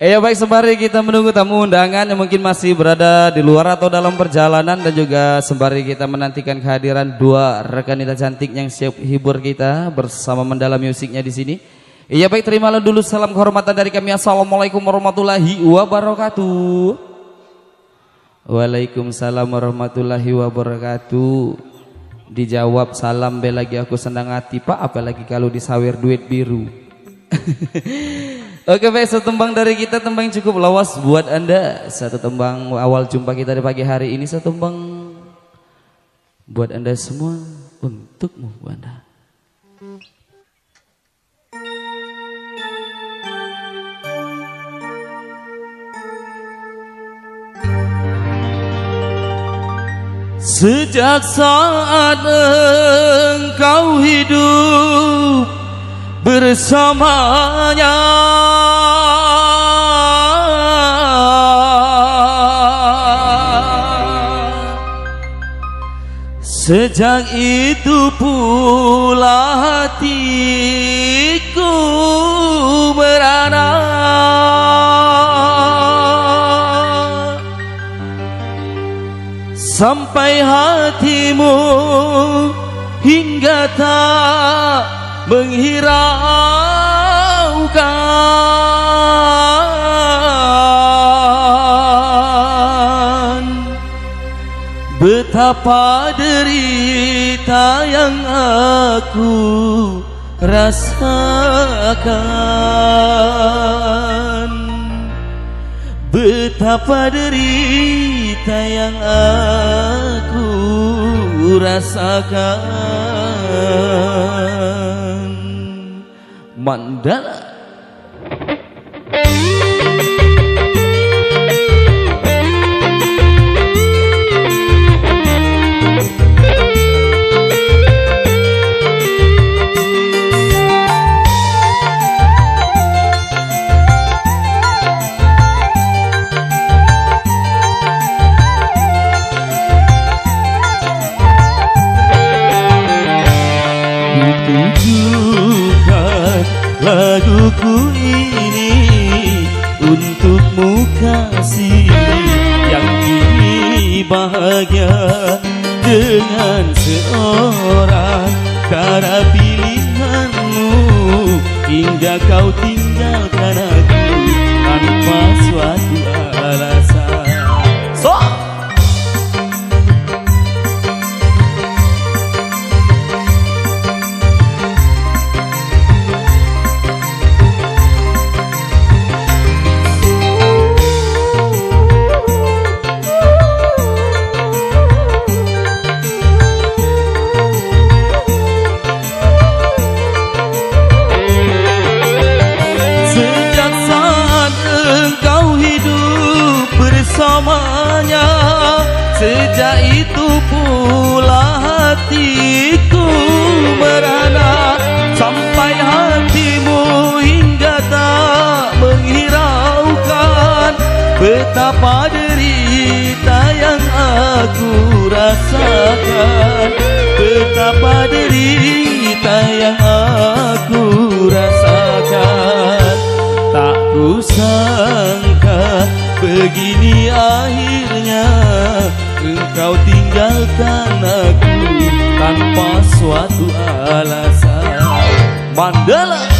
Ya baik, sembari kita menunggu tamu undangan yang mungkin masih berada di luar atau dalam perjalanan, dan juga sembari kita menantikan kehadiran dua rekan kita cantik yang siap hibur kita bersama mendalam musiknya di sini. Iya baik, terimalah dulu salam kehormatan dari kami. Assalamualaikum warahmatullahi wabarakatuh. Waalaikumsalam warahmatullahi wabarakatuh. Dijawab salam be lagi aku senang hati pak, apalagi kalau disawer duit biru. Oke baik, satu tembang dari kita, tembang yang cukup lawas buat anda. Satu tembang awal jumpa kita di pagi hari ini, satu tembang buat anda semua, untukmu bu anda. Sejak saat engkau hidup bersamanya, sejak itu pula hatiku merana, sampai hatimu hingga tak menghiraukan betapa derita yang aku rasakan, betapa derita yang aku rasakan. Mandala. Tujukan laguku ini untukmu kasih yang kini bahagia dengan seorang darah pilihanmu, hingga kau tinggalkan aku tanpa suatu alasan. Sejak itu pula hatiku merana, sampai hatimu hingga tak menghiraukan betapa derita yang aku rasakan, betapa derita yang aku rasakan. Tak kusangka begini akhirnya engkau tinggalkan aku tanpa suatu alasan. Mandala.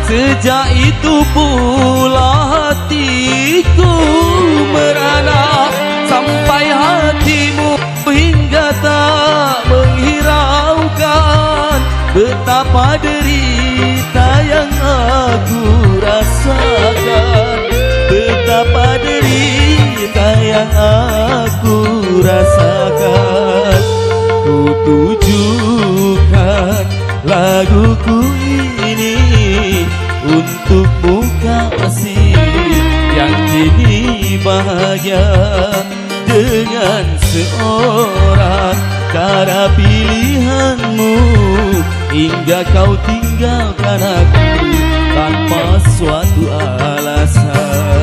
Sejak itu pula hatiku merana, sampai hatimu hingga tak menghiraukan betapa derita yang aku rasakan, betapa derita yang aku rasakan. Ku tujukan laguku ini untukmu kasih yang bahagia dengan seorang karena pilihanmu, hingga kau tinggalkan aku tanpa suatu alasan.